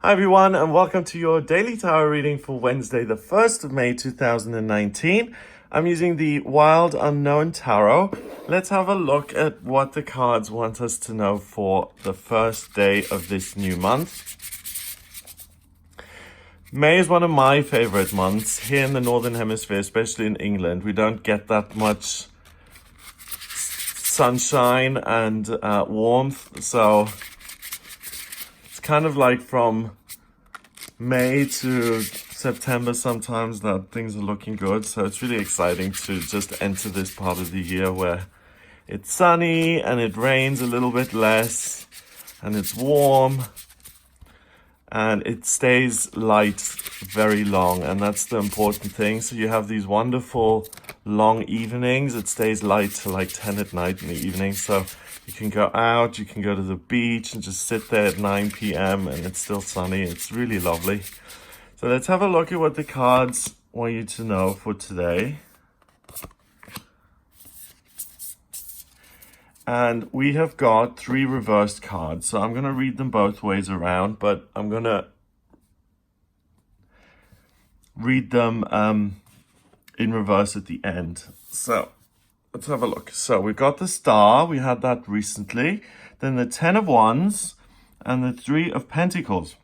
Hi everyone, and welcome to your daily tarot reading for Wednesday, the 1st of May 2019. I'm using the Wild Unknown Tarot. Let's have a look at what the cards want us to know for the first day of this new month. May is one of my favorite months here in the Northern Hemisphere, especially in England. We don't get that much sunshine and warmth, so it's kind of like from May to September sometimes that things are looking good. So it's really exciting to just enter this part of the year where it's sunny and it rains a little bit less and it's warm and it stays light very long, and that's the important thing. So you have these wonderful long evenings. It stays light till like 10 at night in the evening, so you can go out, you can go to the beach and just sit there at 9 p.m. and it's still sunny. It's really lovely. So let's have a look at what the cards want you to know for today. And we have got 3 reversed cards. So I'm going to read them both ways around, but I'm going to read them in reverse at the end. So let's have a look. So we've got the Star. We had that recently. Then the 10 of Wands and the 3 of Pentacles.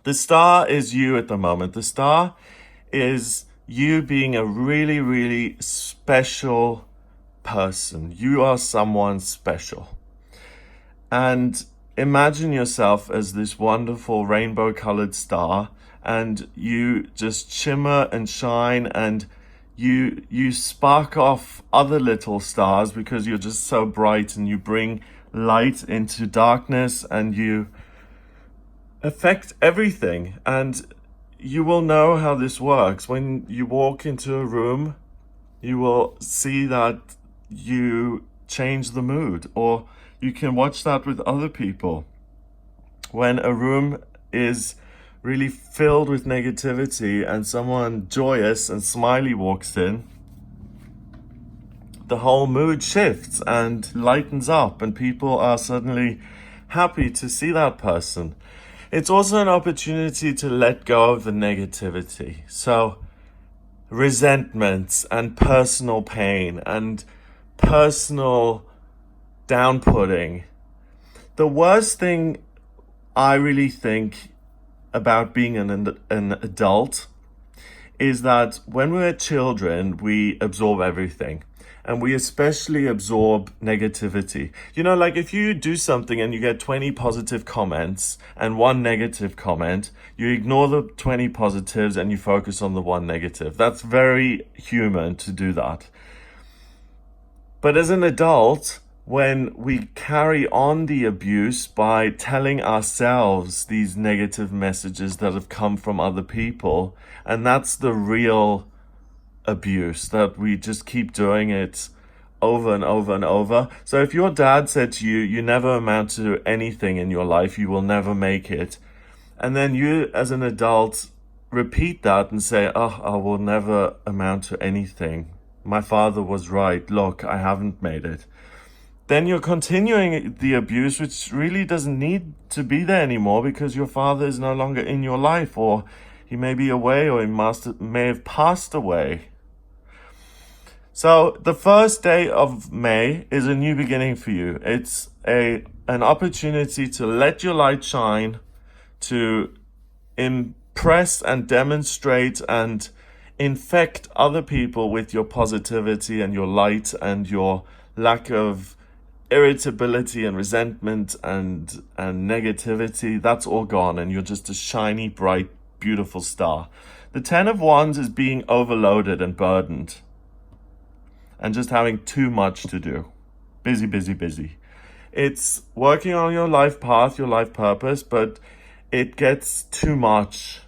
The Star is you at the moment. The Star is you being a really, really special person. You are someone special. And imagine yourself as this wonderful rainbow colored star, and you just shimmer and shine, and you spark off other little stars because you're just so bright, and you bring light into darkness, and you affect everything. And you will know how this works. When you walk into a room, you will see that you change the mood, or you can watch that with other people. When a room is really filled with negativity and someone joyous and smiley walks in, the whole mood shifts and lightens up, and people are suddenly happy to see that person. It's also an opportunity to let go of the negativity. So resentments and personal pain and personal downputting. The worst thing I really think about being an adult is that when we're children, we absorb everything. And we especially absorb negativity. You know, like if you do something and you get 20 positive comments and 1 negative comment, you ignore the 20 positives and you focus on the 1 negative. That's very human to do that. But as an adult, when we carry on the abuse by telling ourselves these negative messages that have come from other people, and that's the real abuse, that we just keep doing it over and over and over. So if your dad said to you, you never amount to anything in your life, you will never make it, and then you as an adult repeat that and say, oh, I will never amount to anything, my father was right, look, I haven't made it, then you're continuing the abuse, which really doesn't need to be there anymore because your father is no longer in your life, or he may be away, or he may have passed away. So the first day of May is a new beginning for you. It's an opportunity to let your light shine, to impress and demonstrate and infect other people with your positivity and your light and your lack of irritability and resentment and negativity. That's all gone, and you're just a shiny, bright, beautiful star. The 10 of Wands is being overloaded and burdened and just having too much to do. Busy, busy, busy. It's working on your life path, your life purpose, but it gets too much.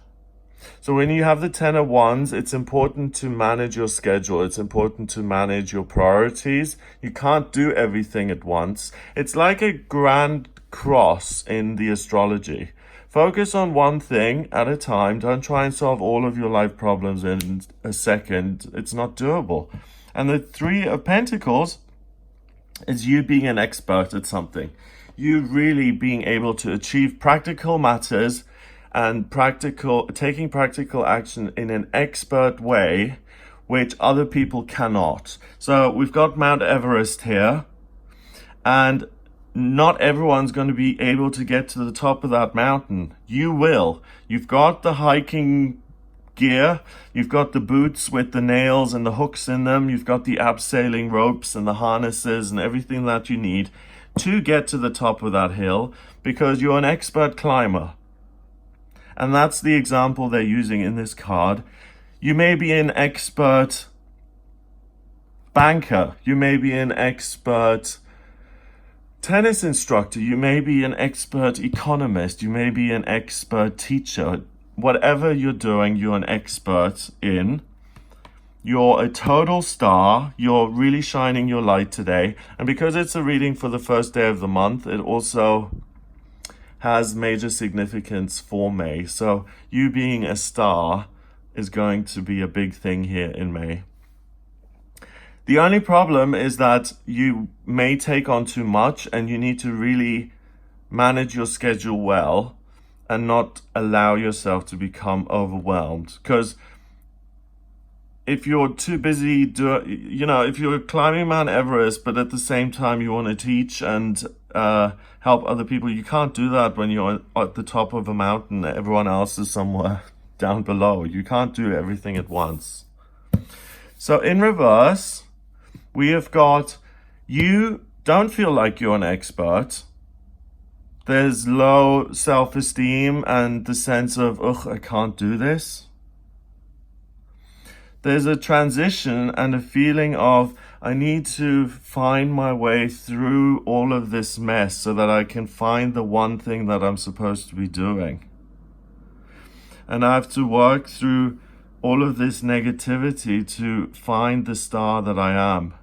So when you have the 10 of Wands, it's important to manage your schedule. It's important to manage your priorities. You can't do everything at once. It's like a grand cross in the astrology. Focus on one thing at a time. Don't try and solve all of your life problems in a second. It's not doable. And the 3 of Pentacles is you being an expert at something. You really being able to achieve practical matters and taking practical action in an expert way, which other people cannot. So we've got Mount Everest here, and not everyone's going to be able to get to the top of that mountain. You will. You've got the hiking gear, you've got the boots with the nails and the hooks in them, you've got the abseiling ropes and the harnesses and everything that you need to get to the top of that hill, because you're an expert climber. And that's the example they're using in this card. You may be an expert banker, you may be an expert tennis instructor, you may be an expert economist, you may be an expert teacher. Whatever you're doing, you're an expert in. You're a total star. You're really shining your light today. And because it's a reading for the first day of the month, it also has major significance for May. So you being a star is going to be a big thing here in May. The only problem is that you may take on too much, and you need to really manage your schedule well and not allow yourself to become overwhelmed. Because if you're too busy if you're climbing Mount Everest, but at the same time you want to teach and help other people, you can't do that when you're at the top of a mountain. Everyone else is somewhere down below. You can't do everything at once. So in reverse, we have got, you don't feel like you're an expert. There's low self-esteem and the sense of, ugh, I can't do this. There's a transition and a feeling of, I need to find my way through all of this mess so that I can find the one thing that I'm supposed to be doing. And I have to work through all of this negativity to find the star that I am.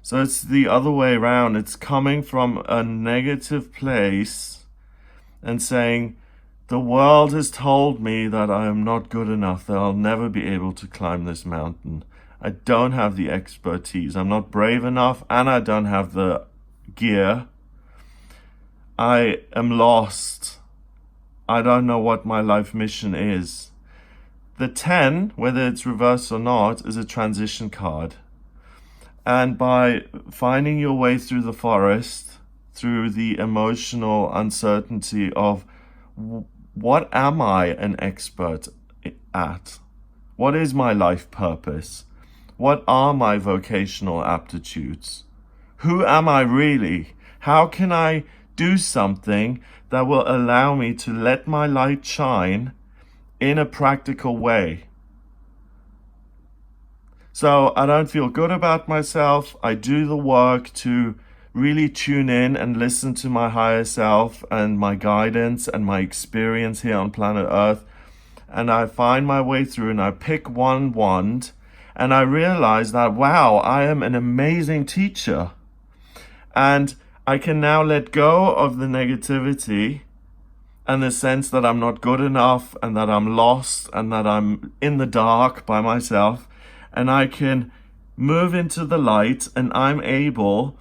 So it's the other way around. It's coming from a negative place and saying, the world has told me that I am not good enough, that I'll never be able to climb this mountain. I don't have the expertise. I'm not brave enough, and I don't have the gear. I am lost. I don't know what my life mission is. The 10, whether it's reversed or not, is a transition card. And by finding your way through the forest, through the emotional uncertainty of, what am I an expert at? What is my life purpose? What are my vocational aptitudes? Who am I really? How can I do something that will allow me to let my light shine in a practical way? So I don't feel good about myself. I do the work to really tune in and listen to my higher self and my guidance and my experience here on planet Earth. And I find my way through, and I pick one wand, and I realize that, wow, I am an amazing teacher. And I can now let go of the negativity and the sense that I'm not good enough and that I'm lost and that I'm in the dark by myself. And I can move into the light, and I'm able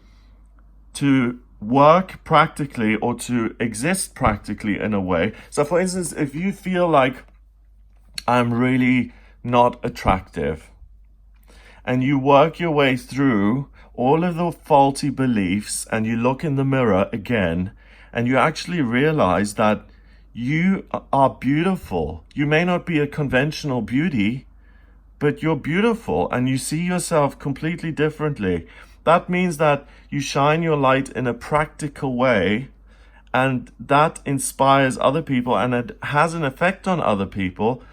to work practically or to exist practically in a way. So for instance, if you feel like I'm really not attractive, and you work your way through all of the faulty beliefs, and you look in the mirror again, and you actually realize that you are beautiful. You may not be a conventional beauty, but you're beautiful, and you see yourself completely differently. That means that you shine your light in a practical way, and that inspires other people, and it has an effect on other people.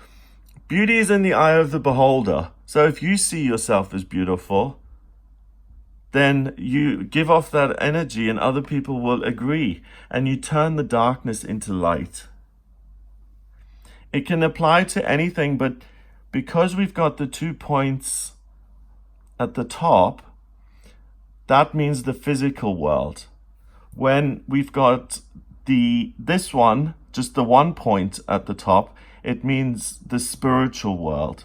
Beauty is in the eye of the beholder. So if you see yourself as beautiful, then you give off that energy, and other people will agree, and you turn the darkness into light. It can apply to anything, but because we've got the 2 points at the top, that means the physical world. When we've got this one, just the 1 point at the top, it means the spiritual world.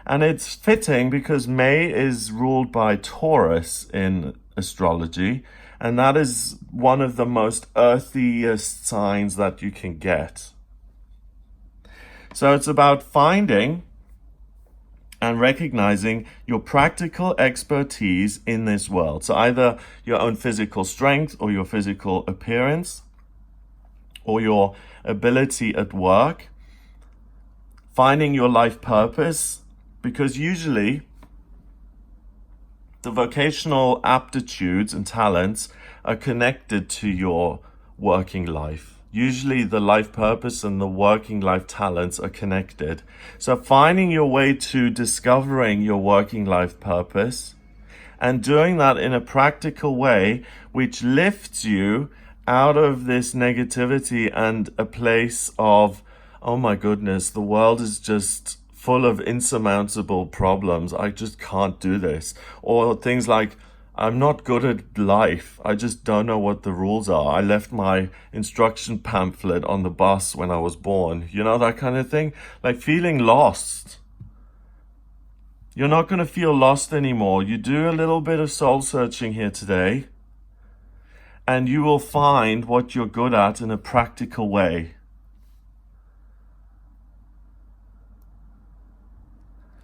And it's fitting because May is ruled by Taurus in astrology, And that is one of the most earthiest signs that you can get. So it's about finding and recognizing your practical expertise in this world. So either your own physical strength or your physical appearance or your ability at work. Finding your life purpose, because usually the vocational aptitudes and talents are connected to your working life. Usually the life purpose and the working life talents are connected. So finding your way to discovering your working life purpose and doing that in a practical way, which lifts you out of this negativity and a place of, oh my goodness, the world is just full of insurmountable problems. I just can't do this. Or things like, I'm not good at life. I just don't know what the rules are. I left my instruction pamphlet on the bus when I was born. You know, that kind of thing. Like feeling lost. You're not going to feel lost anymore. You do a little bit of soul searching here today, and you will find what you're good at in a practical way.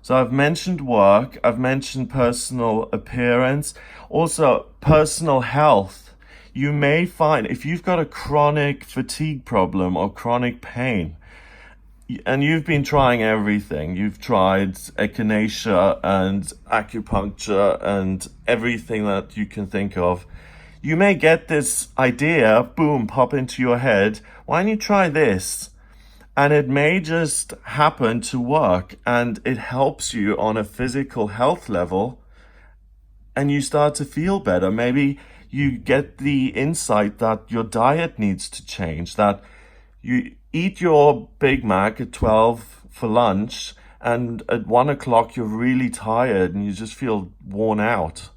So I've mentioned work, I've mentioned personal appearance, also personal health. You may find if you've got a chronic fatigue problem or chronic pain, and you've been trying everything, you've tried echinacea and acupuncture and everything that you can think of, you may get this idea, boom, pop into your head, why don't you try this? And it may just happen to work, and it helps you on a physical health level, and you start to feel better. Maybe you get the insight that your diet needs to change, that you eat your Big Mac at 12 for lunch, and at 1 o'clock you're really tired and you just feel worn out.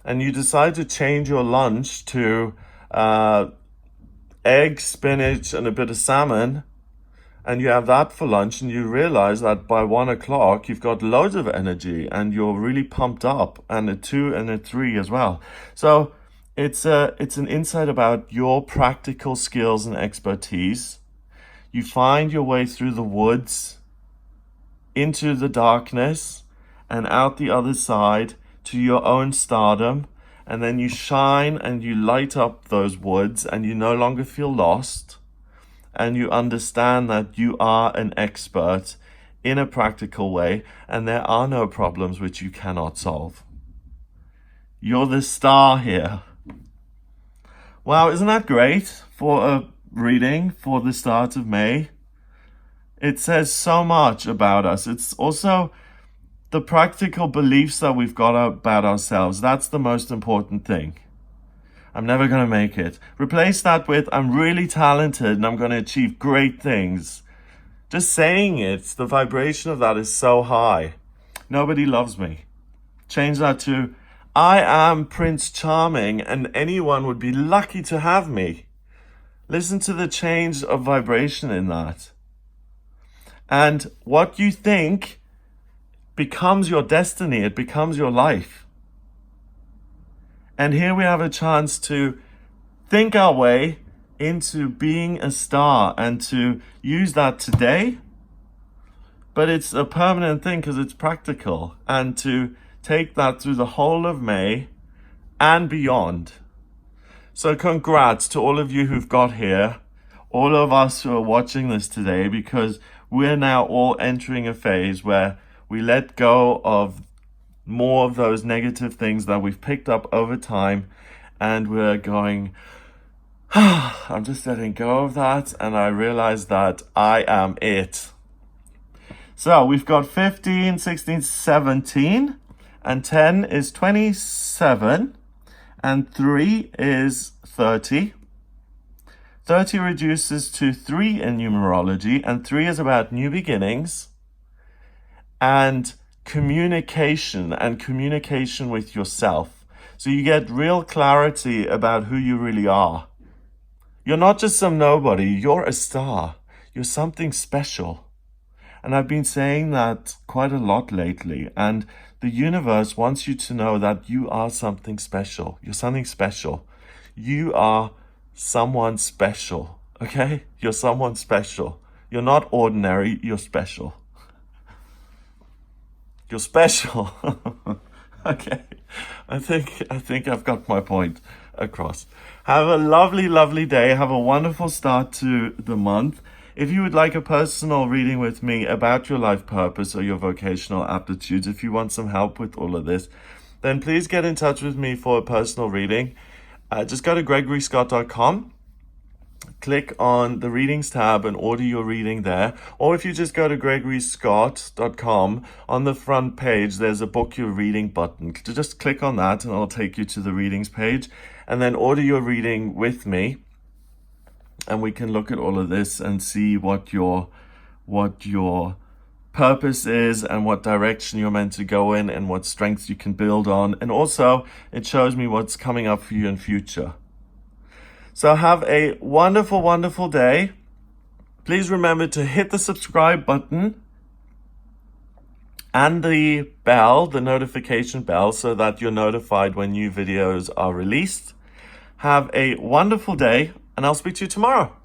And you decide to change your lunch to egg, spinach, and a bit of salmon, and you have that for lunch, and you realize that by 1 o'clock you've got loads of energy and you're really pumped up, and a 2 and a 3 as well. So it's an insight about your practical skills and expertise. You find your way through the woods into the darkness and out the other side to your own stardom, and then you shine and you light up those woods, and you no longer feel lost. And you understand that you are an expert in a practical way, and there are no problems which you cannot solve. You're the star here. Wow, isn't that great for a reading for the start of May? It says so much about us. It's also the practical beliefs that we've got about ourselves. That's the most important thing. I'm never going to make it. Replace that with, I'm really talented and I'm going to achieve great things. Just saying it, the vibration of that is so high. Nobody loves me. Change that to, I am Prince Charming and anyone would be lucky to have me. Listen to the change of vibration in that. And what you think becomes your destiny. It becomes your life. And here we have a chance to think our way into being a star and to use that today. But it's a permanent thing because it's practical, and to take that through the whole of May and beyond. So congrats to all of you who've got here, all of us who are watching this today, because we're now all entering a phase where we let go of more of those negative things that we've picked up over time, and we're going, I'm just letting go of that, and I realize that I am it. So we've got 15, 16, 17, and 10 is 27, and 3 is 30. 30 reduces to 3 in numerology, and 3 is about new beginnings and communication with yourself. So you get real clarity about who you really are. You're not just some nobody, you're a star. You're something special. And I've been saying that quite a lot lately, and the universe wants you to know that you are something special. You're something special. You are someone special, okay? You're someone special. You're not ordinary, you're special. You're special. Okay. I think I've got my point across. Have a lovely, lovely day. Have a wonderful start to the month. If you would like a personal reading with me about your life purpose or your vocational aptitudes, if you want some help with all of this, then please get in touch with me for a personal reading. Just go to gregoryscott.com, click on the readings tab and order your reading there. Or if you just go to gregoryscott.com, on the front page, there's a book your reading button. Just click on that and it'll take you to the readings page, and then order your reading with me. And we can look at all of this and see what your purpose is and what direction you're meant to go in and what strengths you can build on. And also, it shows me what's coming up for you in future. So have a wonderful, wonderful day. Please remember to hit the subscribe button and the bell, the notification bell, so that you're notified when new videos are released. Have a wonderful day, and I'll speak to you tomorrow.